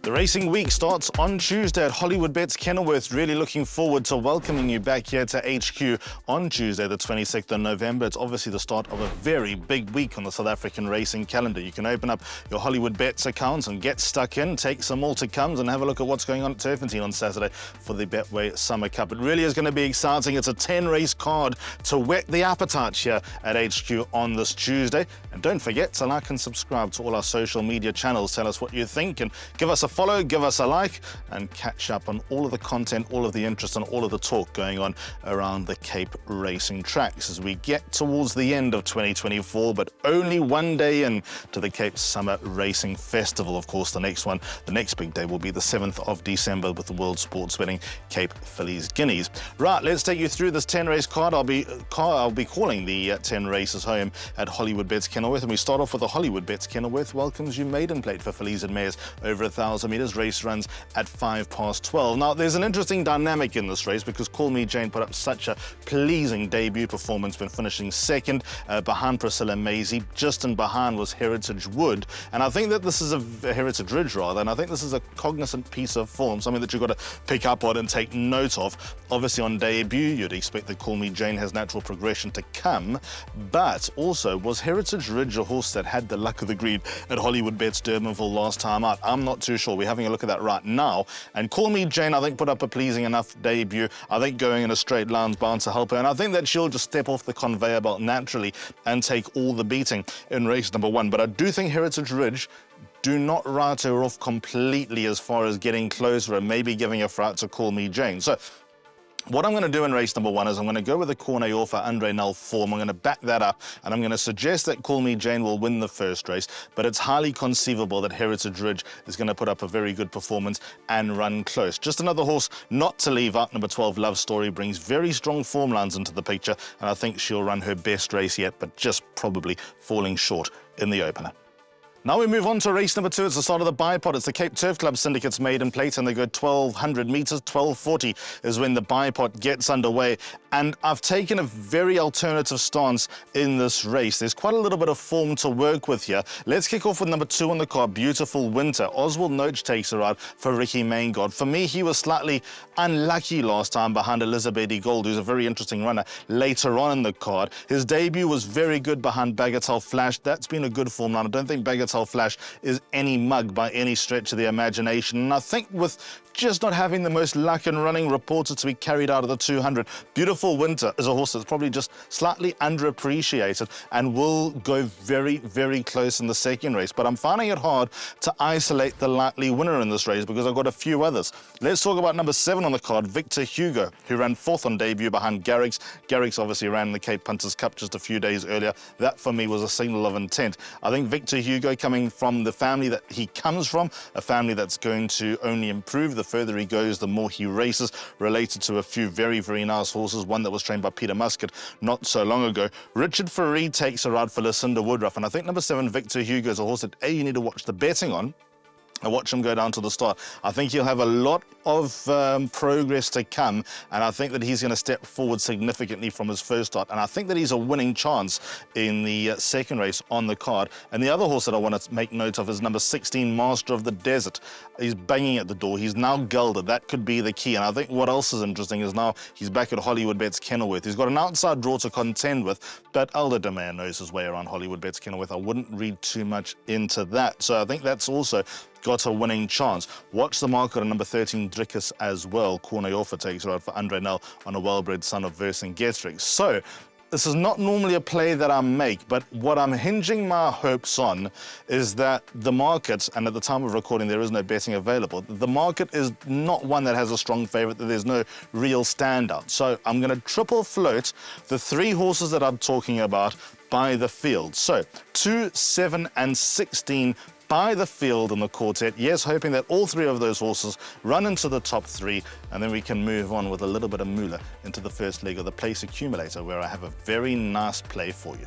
The racing week starts on Tuesday at Hollywoodbets Kenilworth. Really looking forward to welcoming you back here to HQ on Tuesday, the 26th of November. It's obviously the start of a very big week on the South African racing calendar. You can open up your Hollywoodbets accounts and get stuck in, take some more to comes and have a look at what's going on at Turfentine on Saturday for the Betway Summer Cup. It really is going to be exciting. It's a 10-race card to whet the appetite here at HQ on this Tuesday. And don't forget to like and subscribe to all our social media channels. Tell us what you think and give us a follow, give us a like, and catch up on all of the content, all of the interest, and all of the talk going on around the Cape racing tracks as we get towards the end of 2024, but only one day in to the Cape Summer Racing Festival. Of course, the next big day will be the 7th of December with the World Sports Betting Cape Fillies Guineas. Right, let's take you through this 10-race card. I'll be calling the 10 races home at Hollywoodbets Kenilworth, and we start off with the Hollywoodbets Kenilworth welcomes you maiden plate for fillies and mares over 1,000 metres. Race runs at 12:05. Now, there's an interesting dynamic in this race because Call Me Jane put up such a pleasing debut performance when finishing second behind Priscilla Maisie. Just in behind was Heritage Wood, and I think that this is a Heritage Ridge rather, and I think this is a cognizant piece of form, something that you've got to pick up on and take note of. Obviously, on debut, you'd expect that Call Me Jane has natural progression to come, but also was Heritage Ridge a horse that had the luck of the green at Hollywoodbets Durbanville last time out? I'm not too sure. We're having a look at that right now, and Call Me Jane, I think, put up a pleasing enough debut. I think going in a straight line's bound to help her, and I think that she'll just step off the conveyor belt naturally and take all the beating in race number 1. But I do think Heritage Ridge, do not write her off completely as far as getting closer and maybe giving a fright to Call Me Jane. So what I'm going to do in race number 1 is I'm going to go with the Cornet Offer Andre Nel form. I'm going to back that up, and I'm going to suggest that Call Me Jane will win the first race, but it's highly conceivable that Heritage Ridge is going to put up a very good performance and run close. Just another horse not to leave out. Number 12, Love Story, brings very strong form lines into the picture, and I think she'll run her best race yet, but just probably falling short in the opener. Now we move on to race number 2. It's the start of the bipod. It's the Cape Turf Club Syndicate's maiden plate, and they go 1,200 metres. 12:40 is when the bipod gets underway. And I've taken a very alternative stance in this race. There's quite a little bit of form to work with here. Let's kick off with number 2 on the card, Beautiful Winter. Oswald Noach takes her out for Ricky Maingard. For me, he was slightly unlucky last time behind Elizabeth Gold, who's a very interesting runner later on in the card. His debut was very good behind Bagatelle Flash. That's been a good form line. I don't think Bagatelle Flash is any mug by any stretch of the imagination, and I think with just not having the most luck in running reported to be carried out of the 200, Beautiful Winter is a horse that's probably just slightly underappreciated and will go very, very close in the second race. But I'm finding it hard to isolate the likely winner in this race because I've got a few others. Let's talk about number 7 on the card, Victor Hugo, who ran 4th on debut behind Garrix. Garrix obviously ran the Cape Punters Cup just a few days earlier. That for me was a signal of intent. I think Victor Hugo, coming from the family that he comes from, a family that's going to only improve the further he goes, the more he races, related to a few very, very nice horses, one that was trained by Peter Muscat not so long ago. Richard Fareed takes her out for Lucinda Woodruff, and I think number 7, Victor Hugo, is a horse that you need to watch the betting on and watch him go down to the start. I think he'll have a lot of progress to come, and I think that he's going to step forward significantly from his first start, and I think that he's a winning chance in the second race on the card. And the other horse that I want to make note of is number 16, Master of the Desert. He's banging at the door. He's now gelded. That could be the key, and I think what else is interesting is now he's back at Hollywoodbets Kenilworth. He's got an outside draw to contend with, but Elder Domain knows his way around Hollywoodbets Kenilworth. I wouldn't read too much into that, so I think that's also got a winning chance. Watch the market on number 13, Drickus, as well. Cornet Offer takes her out for Andre Nel on a well-bred son of Vercingetorix. So this is not normally a play that I make, but what I'm hinging my hopes on is that the market, and at the time of recording there is no betting available, the market is not one that has a strong favourite, that there's no real standout. So I'm going to triple float the 3 horses that I'm talking about by the field. So 2, 7 and 16 by the field in the quartet. Yes, hoping that all 3 of those horses run into the top 3, and then we can move on with a little bit of moolah into the first leg of the place accumulator, where I have a very nice play for you.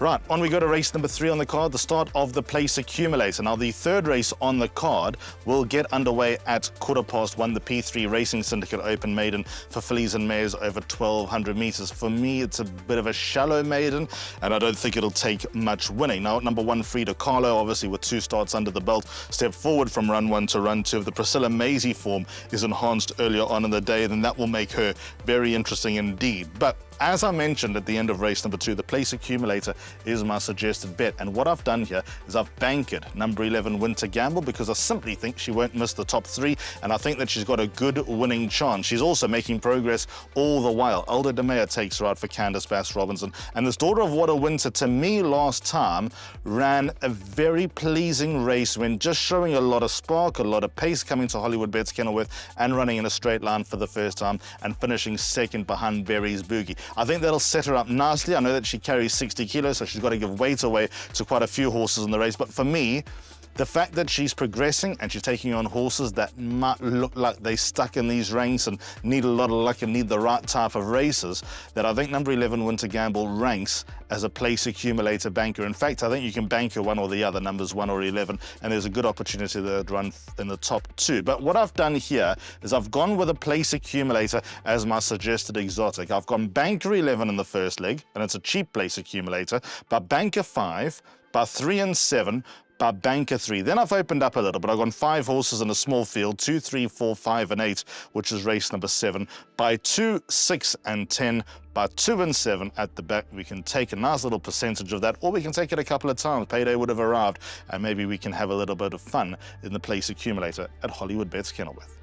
Right, on we go to race number 3 on the card, the start of the Place Accumulator. Now, the third race on the card will get underway at 1:15. The P3 Racing Syndicate Open Maiden for fillies and mares over 1,200 metres. For me, it's a bit of a shallow maiden, and I don't think it'll take much winning. Now, at number 1, Frida Kahlo, obviously with 2 starts under the belt, stepped forward from run 1 to run 2. If the Priscilla Maisie form is enhanced earlier on in the day, then that will make her very interesting indeed. But as I mentioned at the end of race number 2, the Place Accumulator is my suggested bet. And what I've done here is I've bankered number 11, Winter Gamble, because I simply think she won't miss the top 3. And I think that she's got a good winning chance. She's also making progress all the while. Aldo de Mea takes her out for Candice Bass-Robinson. And this Daughter of Water Winter, to me last time, ran a very pleasing race when just showing a lot of spark, a lot of pace coming to Hollywoodbets Kenilworth and running in a straight line for the first time and finishing second behind Berry's Boogie. I think that'll set her up nicely. I know that she carries 60 kilos, so she's got to give weight away to quite a few horses in the race. But for me, the fact that she's progressing and she's taking on horses that might look like they stuck in these ranks and need a lot of luck and need the right type of races, that I think number 11, Winter Gamble, ranks as a Place Accumulator banker. In fact, I think you can bank her one or the other, numbers 1 or 11, and there's a good opportunity to run in the top 2. But what I've done here is I've gone with a Place Accumulator as my suggested exotic. I've gone banker 11 in the first leg, and it's a cheap Place Accumulator, but banker 5, by 3 and 7, by banker 3. Then I've opened up a little, but I've gone 5 horses in a small field, 2, 3, 4, 5, and 8, which is race number 7. By 2, 6, and 10, by 2 and 7 at the back. We can take a nice little percentage of that, or we can take it a couple of times. Payday would have arrived, and maybe we can have a little bit of fun in the Place Accumulator at Hollywoodbets Kenilworth.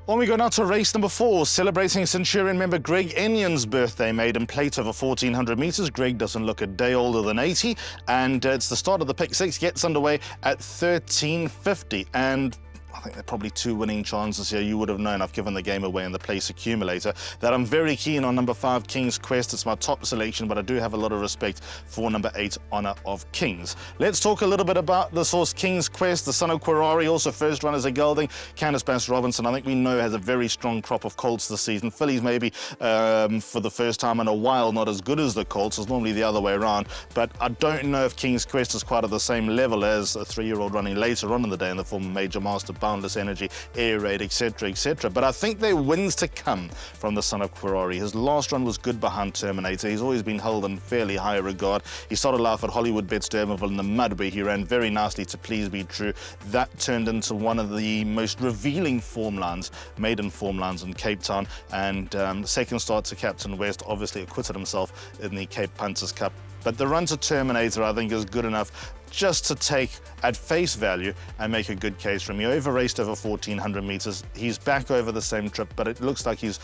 On we go now to race number 4, celebrating Centurion member Greg Enyon's birthday, maiden plate over 1,400 metres. Greg doesn't look a day older than 80, and it's the start of the pick 6, gets underway at 13.50. And I think there are probably 2 winning chances here. You would have known I've given the game away in the Place Accumulator that I'm very keen on number 5, King's Quest. It's my top selection, but I do have a lot of respect for number 8, Honor of Kings. Let's talk a little bit about this horse, King's Quest, the son of Quirari, also first runners a gelding. Candice Bass-Robinson, I think we know, has a very strong crop of colts this season. Fillies maybe for the first time in a while not as good as the colts. It's normally the other way around, but I don't know if King's Quest is quite at the same level as a 3-year-old running later on in the day in the form of Major Master, Boundless Energy, Air Raid, etc., etc. But I think there are wins to come from the son of Quirari. His last run was good behind Terminator. He's always been held in fairly high regard. He started life at Hollywoodbets Durbanville in the mud, where he ran very nicely to Please Be True. That turned into one of the most revealing form lines, maiden form lines in Cape Town. And second start to Captain West, obviously acquitted himself in the Cape Punters Cup. But the run to Terminator, I think, is good enough just to take at face value and make a good case for him. He over-raced over 1,400 metres. He's back over the same trip, but it looks like he's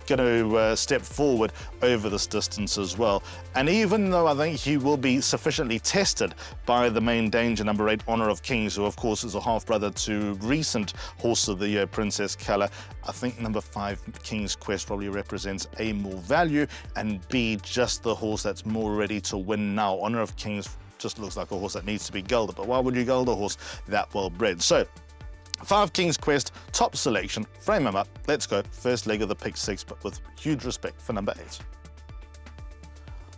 going to step forward over this distance as well. And even though I think he will be sufficiently tested by the main danger, number 8, Honor of Kings, who of course is a half-brother to recent Horse of the Year, Princess Color, I think number 5, King's Quest, probably represents A, more value, and B, just the horse that's more ready to win now. Honor of Kings just looks like a horse that needs to be gelded, but why would you geld a horse that well bred? So 5, King's Quest, top selection, frame him up, let's go. First leg of the pick 6, but with huge respect for number 8.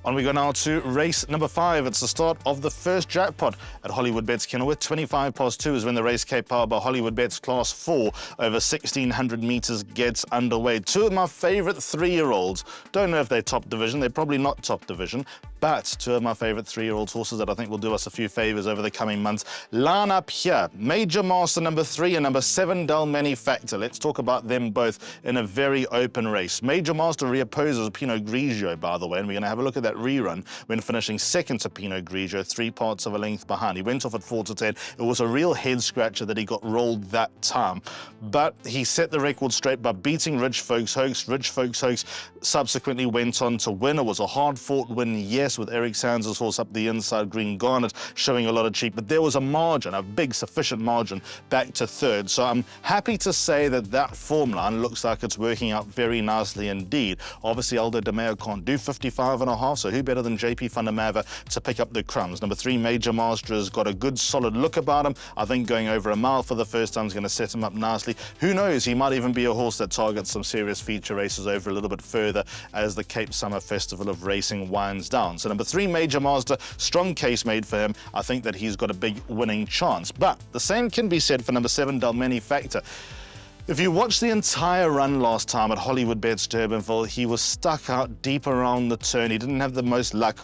On we go now to race number 5. It's the start of the first jackpot at Hollywoodbets Kenilworth. 2 is when the race, Cape Power by Hollywoodbets Class 4 over 1,600 metres gets underway. 2 of my favourite 3-year-olds. Don't know if they're top division. They're probably not top division, but 2 of my favourite 3-year-old horses that I think will do us a few favours over the coming months. Line up here, Major Master number 3 and number 7, Dalmeny Factor. Let's talk about them both in a very open race. Major Master reopposes Pinot Grigio, by the way, and we're going to have a look at that rerun when finishing second to Pinot Grigio, 3 parts of a length behind. He went off at 4 to 10. It was a real head scratcher that he got rolled that time, but he set the record straight by beating Rich Folks Hoax. Rich Folks Hoax subsequently went on to win. It was a hard-fought win, yes, with Eric Sands' horse up the inside, Green Garnet, showing a lot of cheek, but there was a margin, a big sufficient margin back to third. So I'm happy to say that that form line looks like it's working out very nicely indeed. Obviously Aldo de Mea can't do 55 and a half, So who better than JP van der Merwe to pick up the crumbs? Number 3, Major Master has got a good solid look about him. I think going over a mile for the first time is going to set him up nicely. Who knows, he might even be a horse that targets some serious feature races over a little bit further as the Cape Summer Festival of Racing winds down. So number 3, Major Master, strong case made for him. I think that he's got a big winning chance. But the same can be said for number 7, Dalmeny Factor. If you watch the entire run last time at Hollywoodbets Durbanville, he was stuck out deep around the turn. He didn't have the most luck.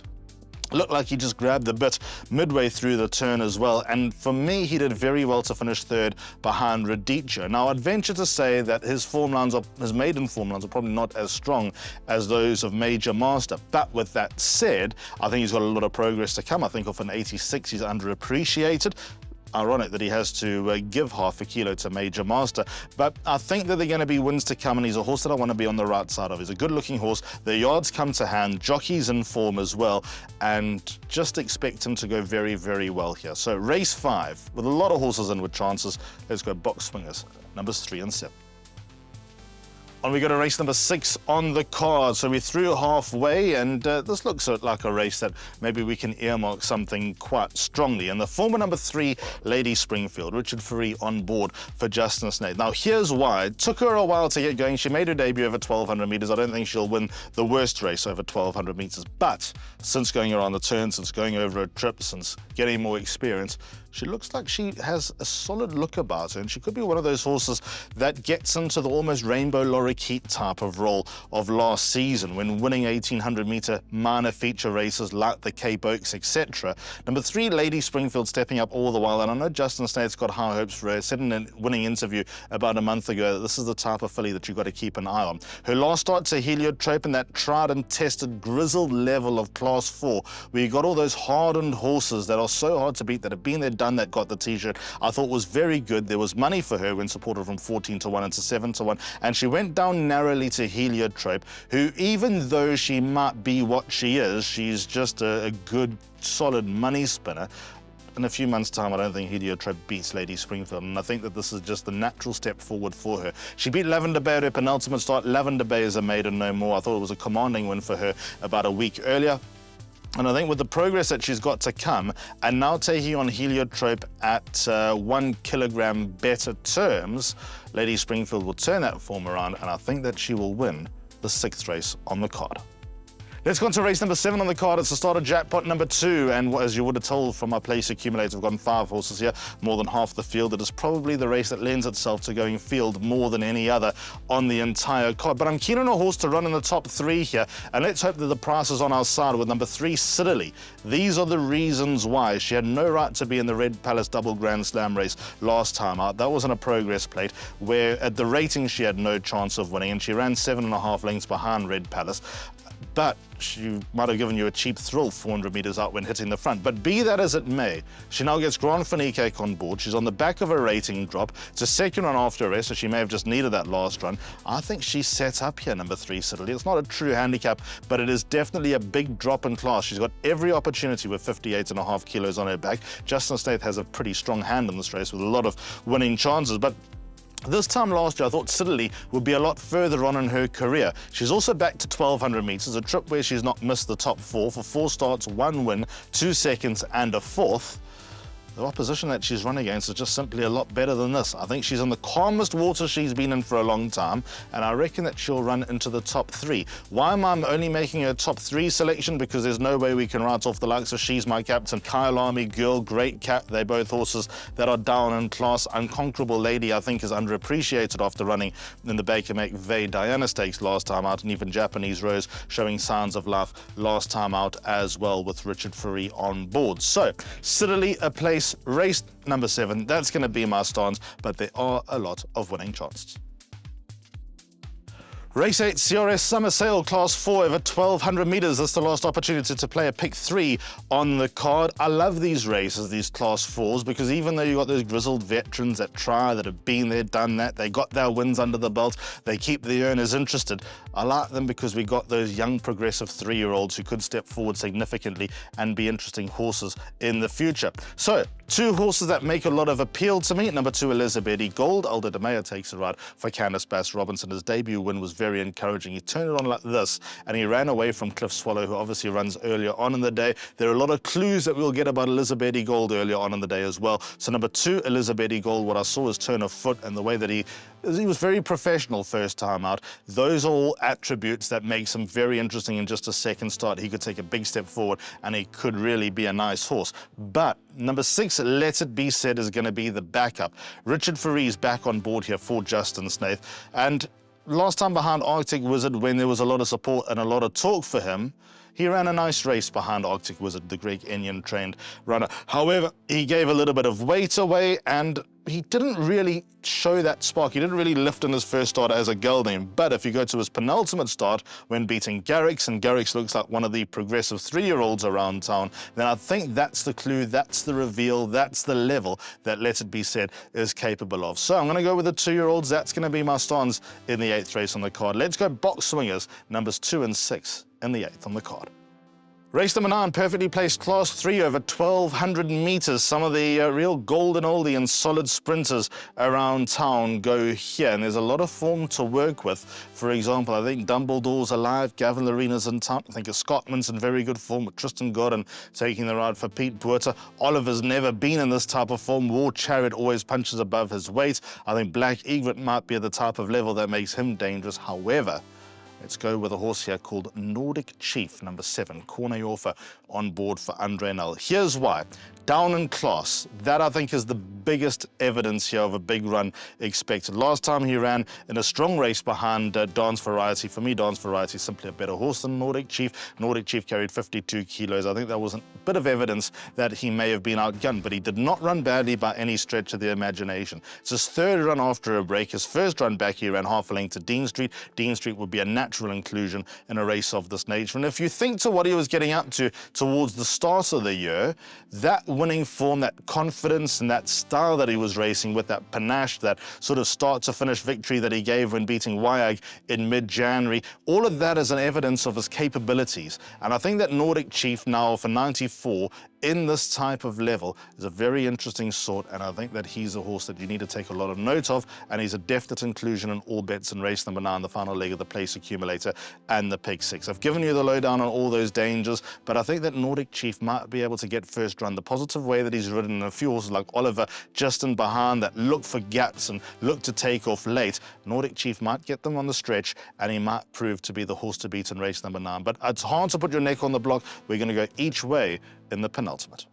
Looked like he just grabbed the bit midway through the turn as well. And for me, he did very well to finish third behind Radicho. Now, I'd venture to say that his maiden form lines are probably not as strong as those of Major Master. But with that said, I think he's got a lot of progress to come. I think off an 86, he's underappreciated. Ironic that he has to give half a kilo to Major Master, but I think that they're going to be wins to come, and he's a horse that I want to be on the right side of. He's a good-looking horse. The yards come to hand, jockey's in form as well, and just expect him to go very, very well here. So race 5, with a lot of horses in with chances. Let's go box swingers, numbers 3 and 7. On we go to race number 6 on the card. So we're through halfway, and this looks like a race that maybe we can earmark something quite strongly. And the former number 3, Lady Springfield, Richard Fourie on board for Justin Snaith. Now here's why. It took her a while to get going. She made her debut over 1,200 metres. I don't think she'll win the worst race over 1,200 metres. But since going around the turn, since going over a trip, since getting more experience, she looks like she has a solid look about her, and she could be one of those horses that gets into the almost Rainbow Lorikeet type of role of last season when winning 1,800-metre minor feature races like the Cape Oaks, etc. Number 3, Lady Springfield, stepping up all the while, and I know Justin Snaith's got high hopes for her. Said in a winning interview about a month ago that this is the type of filly that you've got to keep an eye on. Her last start to Heliotrope in that tried and tested grizzled level of Class 4, where you got all those hardened horses that are so hard to beat, that have been there, done that, got the t-shirt, I thought was very good. There was money for her when supported from 14 to 1 into 7 to 1, and she went down narrowly to Heliotrope, who, even though she might be what she is, she's just a good solid money spinner. In a few months' time, I don't think Heliotrope beats Lady Springfield, and I think that this is just the natural step forward for her. She beat Lavender Bay at her penultimate start. Lavender Bay is a maiden no more. I thought it was a commanding win for her about a week earlier. And I think with the progress that she's got to come, and now taking on Heliotrope at 1 kilogram better terms, Lady Springfield will turn that form around, and I think that she will win the 6th race on the card. Let's go on to race number 7 on the card. It's the starter jackpot number 2, and as you would have told from my place accumulator, I've gotten 5 horses here, more than half the field. It is probably the race that lends itself to going field more than any other on the entire card. But I'm keen on a horse to run in the top 3 here, and let's hope that the price is on our side with number 3, Siddeley. These are the reasons why. She had no right to be in the Red Palace Double Grand Slam race last time out. That wasn't a progress plate, where at the rating she had no chance of winning, and she ran 7.5 lengths behind Red Palace. But she might have given you a cheap thrill 400 metres out when hitting the front. But be that as it may, she now gets Grand Finique on board. She's on the back of a rating drop. It's a second run after a rest, so she may have just needed that last run. I think she's set up here, number 3, Siddeley. It's not a true handicap, but it is definitely a big drop in class. She's got every opportunity with 58.5 kilos on her back. Justin Snaith has a pretty strong hand in this race with a lot of winning chances, but this time last year, I thought Siddeley would be a lot further on in her career. She's also back to 1,200 metres, a trip where she's not missed the top 4 for 4 starts, 1 win, 2 seconds and a 4th. The opposition that she's run against is just simply a lot better than this. I think she's in the calmest water she's been in for a long time, and I reckon that she'll run into the top 3. Why am I only making a top 3 selection? Because there's no way we can write off the likes of She's My Captain, Kyle Army Girl, Great Cat. They're both horses that are down in class. Unconquerable Lady, I think, is underappreciated after running in the Baker McVeigh Diana Stakes last time out, and even Japanese Rose showing signs of life last time out as well with Richard Fourie on board. So, Siddeley, a place, race number 7, that's going to be my stance, but there are a lot of winning chances. Race 8, CRS Summer Sale, Class 4 over 1,200 metres. This is the last opportunity to play a pick 3 on the card. I love these races, these Class 4s, because even though you've got those grizzled veterans that try, that have been there, done that, they got their wins under the belt, they keep the earners interested. I like them because we got those young progressive 3-year-olds who could step forward significantly and be interesting horses in the future. So, Two horses that make a lot of appeal to me. Number 2, Elizabeth Gold. Alda de Meyer takes a ride for Candice Bass-Robinson. His debut win was very encouraging. He turned it on like this, and he ran away from Cliff Swallow, who obviously runs earlier on in the day. There are a lot of clues that we'll get about Elizabeth Gold earlier on in the day as well. So number 2, Elizabeth Gold, what I saw was turn of foot and the way that he was very professional first time out. Those are all attributes that makes him very interesting in just a second start. He could take a big step forward and he could really be a nice horse. But number 6, Let It Be Said, is going to be the backup. Richard Faree's back on board here for Justin Snaith. And last time behind Arctic Wizard, when there was a lot of support and a lot of talk for him, he ran a nice race behind Arctic Wizard, the Greg Enyon trained runner. However, he gave a little bit of weight away and he didn't really show that spark. He didn't really lift in his first start as a gelding. But if you go to his penultimate start when beating Garrix, and Garrix looks like one of the progressive 3-year-olds around town, then I think that's the clue, that's the reveal, that's the level that Let It Be Said is capable of. So I'm going to go with the 2-year-olds. That's going to be my stance in the 8th race on the card. Let's go box swingers, numbers 2 and 6 in the 8th on the card. Race number 9, perfectly placed Class 3 over 1,200 meters. Some of the real golden oldie and solid sprinters around town go here, and there's a lot of form to work with. For example, I think Dumbledore's alive, Gavin Lorena's in town. I think Scottman's in very good form with Tristan Godden taking the ride for Pete Buerta. Oliver's never been in this type of form. War Chariot always punches above his weight. I think Black Egret might be at the type of level that makes him dangerous. However, let's go with a horse here called Nordic Chief, number 7, Corne Orfer, on board for Andre Null. Here's why. Down in class, that I think is the biggest evidence here of a big run expected. Last time he ran in a strong race behind Dance Variety. For me, Dance Variety is simply a better horse than Nordic Chief. Nordic Chief carried 52 kilos. I think that was a bit of evidence that he may have been outgunned, but he did not run badly by any stretch of the imagination. It's his 3rd run after a break. His first run back, he ran half a length to Dean Street. Dean Street would be a natural inclusion in a race of this nature. And if you think to what he was getting up to towards the start of the year, that winning form, that confidence and that style that he was racing with, that panache, that sort of start to finish victory that he gave when beating Wyag in mid-January, all of that is an evidence of his capabilities. And I think that Nordic Chief now for 94 in this type of level is a very interesting sort, and I think that he's a horse that you need to take a lot of note of, and he's a definite inclusion in all bets in race number 9, the final leg of the Place Accumulator and the Pick 6. I've given you the lowdown on all those dangers, but I think that Nordic Chief might be able to get first run. The positive way that he's ridden in a few horses like Oliver just in behind that look for gaps and look to take off late, Nordic Chief might get them on the stretch, and he might prove to be the horse to beat in race number 9. But it's hard to put your neck on the block. We're going to go each way in the penultimate.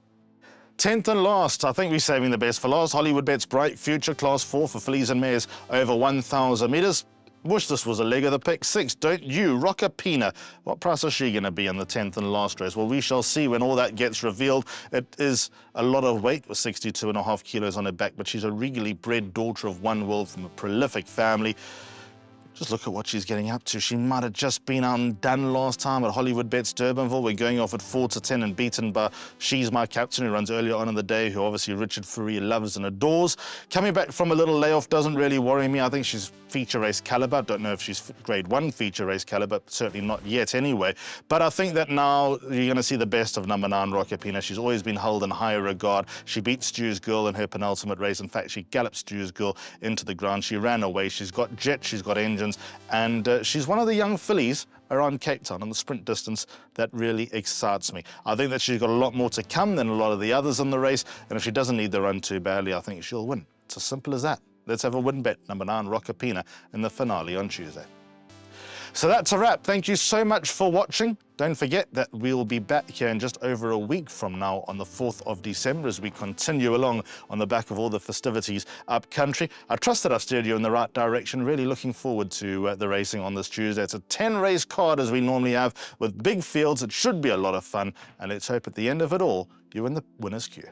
10th and last, I think we're saving the best for last. Hollywoodbets Bright Future Class 4 for fillies and mares over 1,000 meters. Wish this was a leg of the Pick 6, don't you? Rockapina, what price is she going to be in the 10th and last race? Well, we shall see when all that gets revealed. It is a lot of weight with 62.5 kilos on her back, but she's a regally bred daughter of one world from a prolific family. Just look at what she's getting up to. She might have just been out and done last time at Hollywoodbets Durbanville. We're going off at 4-10 and beaten by She's My Captain, who runs earlier on in the day, who obviously Richard Faree loves and adores. Coming back from a little layoff doesn't really worry me. I think she's feature race caliber. Don't know if she's grade 1 feature race caliber, certainly not yet anyway. But I think that now you're going to see the best of number 9, Rockapina. She's always been held in higher regard. She beat Stu's Girl in her penultimate race. In fact, she galloped Stu's Girl into the ground. She ran away. She's got jet, she's got engines, and she's one of the young fillies around Cape Town on the sprint distance that really excites me. I think that she's got a lot more to come than a lot of the others in the race, and if she doesn't need the run too badly, I think she'll win. It's as simple as that. Let's have a win bet, number 9, Rockapina, in the finale on Tuesday. So that's a wrap. Thank you so much for watching. Don't forget that we'll be back here in just over a week from now on the 4th of December as we continue along on the back of all the festivities up country. I trust that I've steered you in the right direction. Really looking forward to the racing on this Tuesday. It's a 10-race card as we normally have with big fields. It should be a lot of fun, and let's hope at the end of it all, you're in the winner's queue.